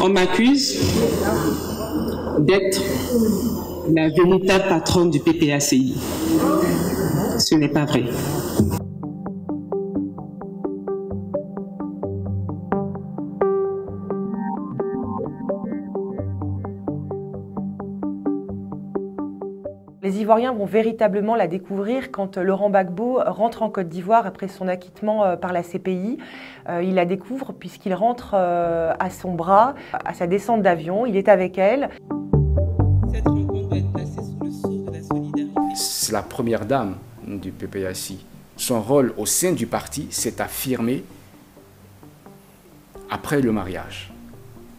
On m'accuse d'être la véritable patronne du PPACI. Ce n'est pas vrai. Les Ivoiriens vont véritablement la découvrir quand Laurent Gbagbo rentre en Côte d'Ivoire après son acquittement par la CPI. Il la découvre puisqu'il rentre à son bras, à sa descente d'avion. Il est avec elle. Cette rencontre doit être placée sous le sceau de la solidarité. C'est la première dame du PPACI. Son rôle au sein du parti s'est affirmé après le mariage.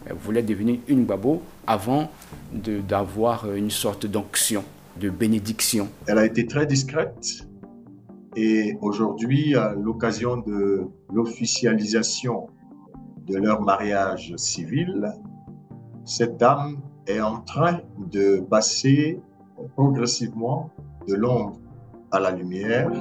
Elle voulait devenir une Gbagbo avant d'avoir une sorte d'onction, de bénédiction. Elle a été très discrète et aujourd'hui, à l'occasion de l'officialisation de leur mariage civil, cette dame est en train de passer progressivement de l'ombre à la lumière.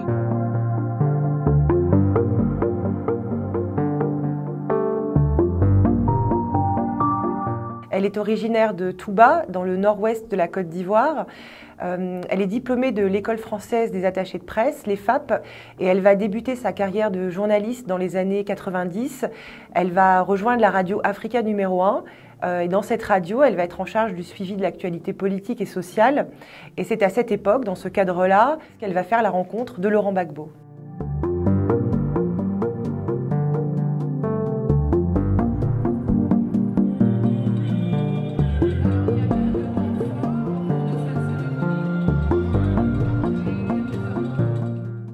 Elle est originaire de Touba, dans le nord-ouest de la Côte d'Ivoire. Elle est diplômée de l'École française des attachés de presse, l'EFAP, et elle va débuter sa carrière de journaliste dans les années 90. Elle va rejoindre la radio Africa numéro 1. Et dans cette radio, elle va être en charge du suivi de l'actualité politique et sociale. Et c'est à cette époque, dans ce cadre-là, qu'elle va faire la rencontre de Laurent Gbagbo.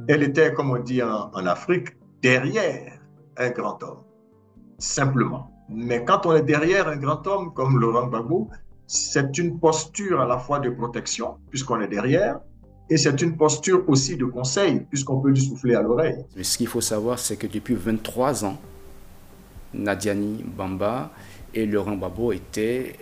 Elle était, comme on dit en Afrique, derrière un grand homme, simplement. Mais quand on est derrière un grand homme comme Laurent Gbagbo, c'est une posture à la fois de protection, puisqu'on est derrière, et c'est une posture aussi de conseil, puisqu'on peut lui souffler à l'oreille. Mais ce qu'il faut savoir, c'est que depuis 23 ans, Nadiani Bamba et Laurent Gbagbo étaient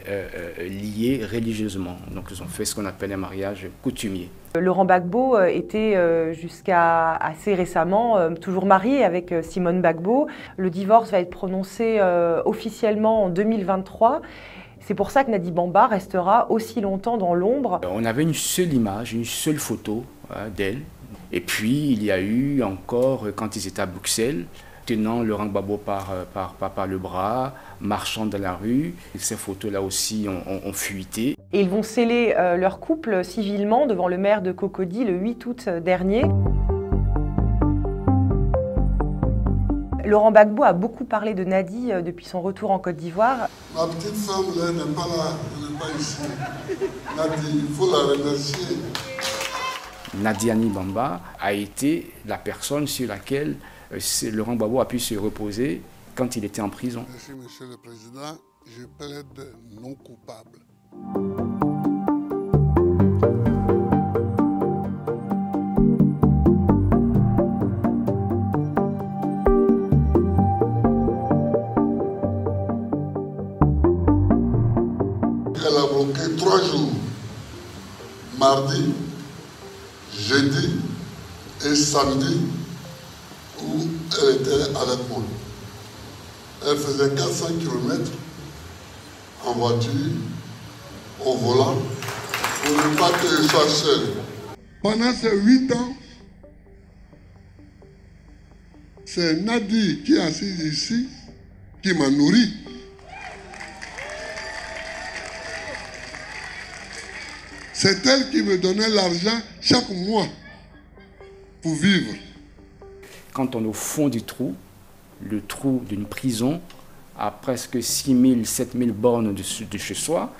liés religieusement. Donc ils ont fait ce qu'on appelle un mariage coutumier. Laurent Gbagbo était jusqu'à assez récemment toujours marié avec Simone Gbagbo. Le divorce va être prononcé officiellement en 2023. C'est pour ça que Nadi Bamba restera aussi longtemps dans l'ombre. On avait une seule image, une seule photo d'elle. Et puis il y a eu encore, quand ils étaient à Bruxelles, tenant Laurent Gbagbo par le bras, marchant dans la rue. Et ces photos-là aussi ont fuité. Et ils vont sceller leur couple civilement devant le maire de Cocody le 8 août dernier. Laurent Gbagbo a beaucoup parlé de Nadi depuis son retour en Côte d'Ivoire. Ma petite femme là n'est pas là, elle n'est pas ici. Nadi, il faut la remercier. Nadiani Bamba a été la personne sur laquelle Laurent Gbagbo a pu se reposer quand il était en prison. Merci, Monsieur le Président. Je plaide non coupable. Elle a bloqué 3 jours, mardi, jeudi et samedi, où elle était avec moi. Elle faisait 400 km en voiture, au volant, pour ne pas que je sois seul. Pendant ces 8 ans, c'est Nadi qui est assise ici, qui m'a nourri. C'est elle qui me donnait l'argent chaque mois pour vivre. Quand on est au fond du trou, le trou d'une prison, à presque 6 000, 7 000 bornes de chez soi,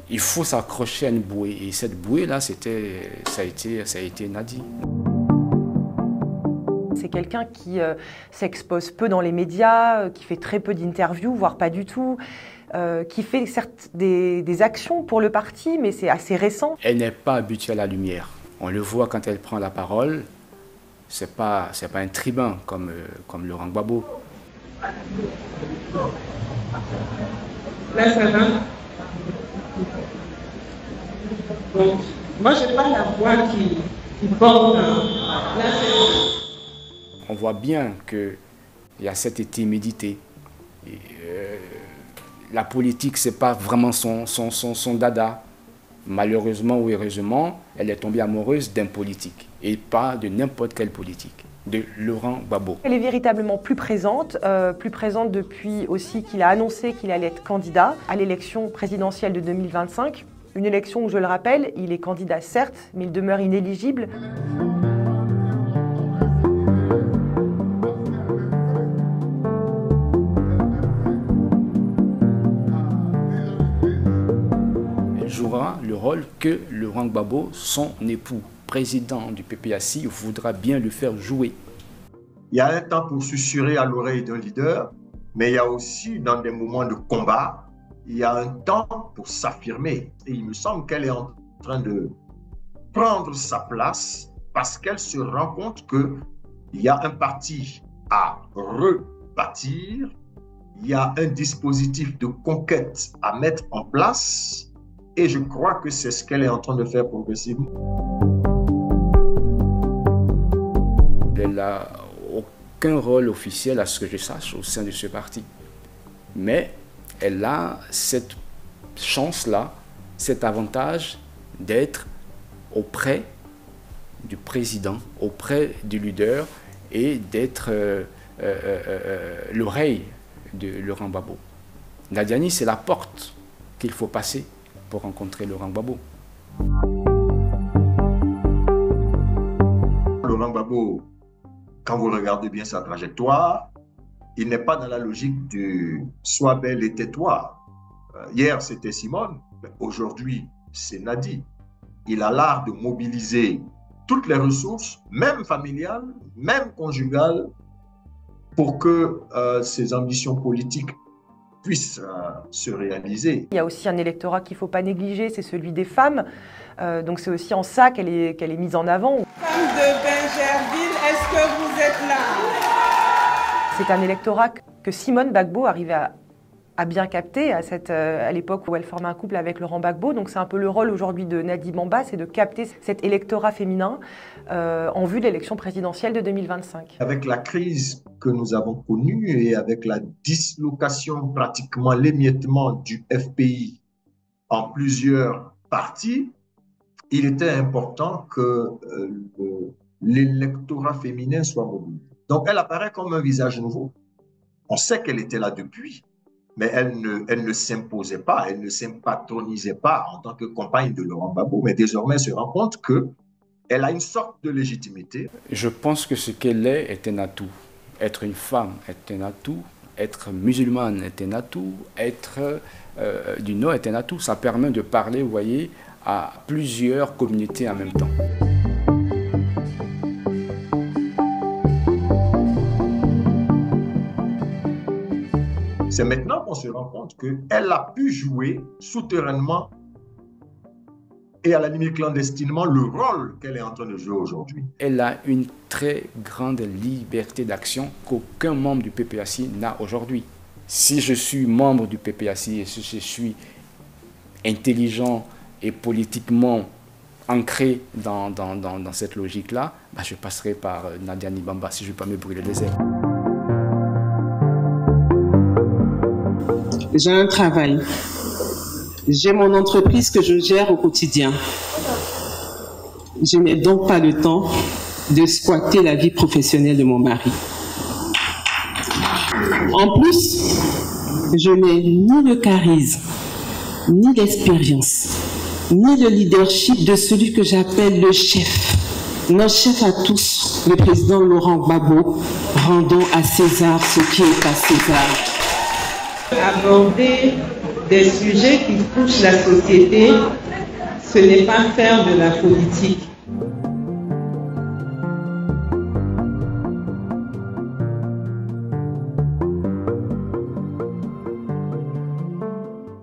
il faut s'accrocher à une bouée. Et cette bouée-là, ça a été Nadi. C'est quelqu'un qui s'expose peu dans les médias, qui fait très peu d'interviews, voire pas du tout, qui fait certes des actions pour le parti, mais c'est assez récent. Elle n'est pas habituée à la lumière. On le voit quand elle prend la parole. C'est pas un tribun comme Laurent Gbagbo. Là, ça va. Donc, moi, je n'ai pas la voix qui porte. Là, on voit bien qu'il y a cette timidité. la politique, ce n'est pas vraiment son dada. Malheureusement ou heureusement, elle est tombée amoureuse d'un politique et pas de n'importe quelle politique, de Laurent Gbagbo. Elle est véritablement plus présente depuis aussi qu'il a annoncé qu'il allait être candidat à l'élection présidentielle de 2025. Une élection où, je le rappelle, il est candidat certes, mais il demeure inéligible. Elle jouera le rôle que Laurent Gbagbo, son époux, président du PPACI, voudra bien le faire jouer. Il y a un temps pour susurrer à l'oreille d'un leader, mais il y a aussi, dans des moments de combat, il y a un temps pour s'affirmer. Et il me semble qu'elle est en train de prendre sa place parce qu'elle se rend compte qu'il y a un parti à rebâtir, il y a un dispositif de conquête à mettre en place et je crois que c'est ce qu'elle est en train de faire progressivement. Elle n'a aucun rôle officiel à ce que je sache au sein de ce parti. Mais elle a cette chance-là, cet avantage d'être auprès du président, auprès du leader et d'être l'oreille de Laurent Gbagbo. Nadiani, c'est la porte qu'il faut passer pour rencontrer Laurent Gbagbo. Laurent Gbagbo, quand vous regardez bien sa trajectoire, il n'est pas dans la logique du « sois belle et tais-toi ». Hier, c'était Simone, aujourd'hui, c'est Nadi. Il a l'art de mobiliser toutes les ressources, même familiales, même conjugales, pour que ses ambitions politiques puissent se réaliser. Il y a aussi un électorat qu'il ne faut pas négliger, c'est celui des femmes. Donc c'est aussi en ça qu'elle est mise en avant. Femmes de Bingerville, est-ce que vous êtes là? C'est un électorat que Simone Gbagbo arrivait à bien capter à l'époque où elle formait un couple avec Laurent Gbagbo. Donc c'est un peu le rôle aujourd'hui de Nadi Bamba, c'est de capter cet électorat féminin en vue de l'élection présidentielle de 2025. Avec la crise que nous avons connue et avec la dislocation, pratiquement l'émiettement du FPI en plusieurs partis, il était important que l'électorat féminin soit mobile. Donc elle apparaît comme un visage nouveau. On sait qu'elle était là depuis, mais elle ne s'imposait pas, elle ne s'impatronisait pas en tant que compagne de Laurent Gbagbo, mais désormais elle se rend compte qu'elle a une sorte de légitimité. Je pense que ce qu'elle est un atout. Être une femme est un atout, être musulmane est un atout, être du Nord est un atout. Ça permet de parler, vous voyez, à plusieurs communautés en même temps. C'est maintenant qu'on se rend compte qu'elle a pu jouer souterrainement et à la limite clandestinement le rôle qu'elle est en train de jouer aujourd'hui. Elle a une très grande liberté d'action qu'aucun membre du PPACI n'a aujourd'hui. Si je suis membre du PPACI et si je suis intelligent et politiquement ancré dans cette logique-là, je passerai par Nadiani Bamba si je ne veux pas me brûler les ailes. J'ai un travail. J'ai mon entreprise que je gère au quotidien. Je n'ai donc pas le temps de squatter la vie professionnelle de mon mari. En plus, je n'ai ni le charisme, ni l'expérience, ni le leadership de celui que j'appelle le chef. Notre chef à tous, le président Laurent Gbagbo, rendons à César ce qui est à César. Aborder des sujets qui touchent la société, ce n'est pas faire de la politique.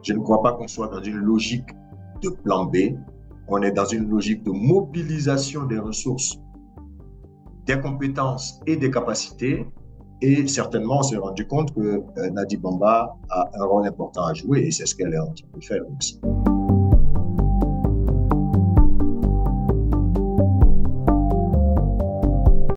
Je ne crois pas qu'on soit dans une logique de plan B. On est dans une logique de mobilisation des ressources, des compétences et des capacités. Et certainement, on s'est rendu compte que Nadi Bamba a un rôle important à jouer et c'est ce qu'elle est en train de faire aussi.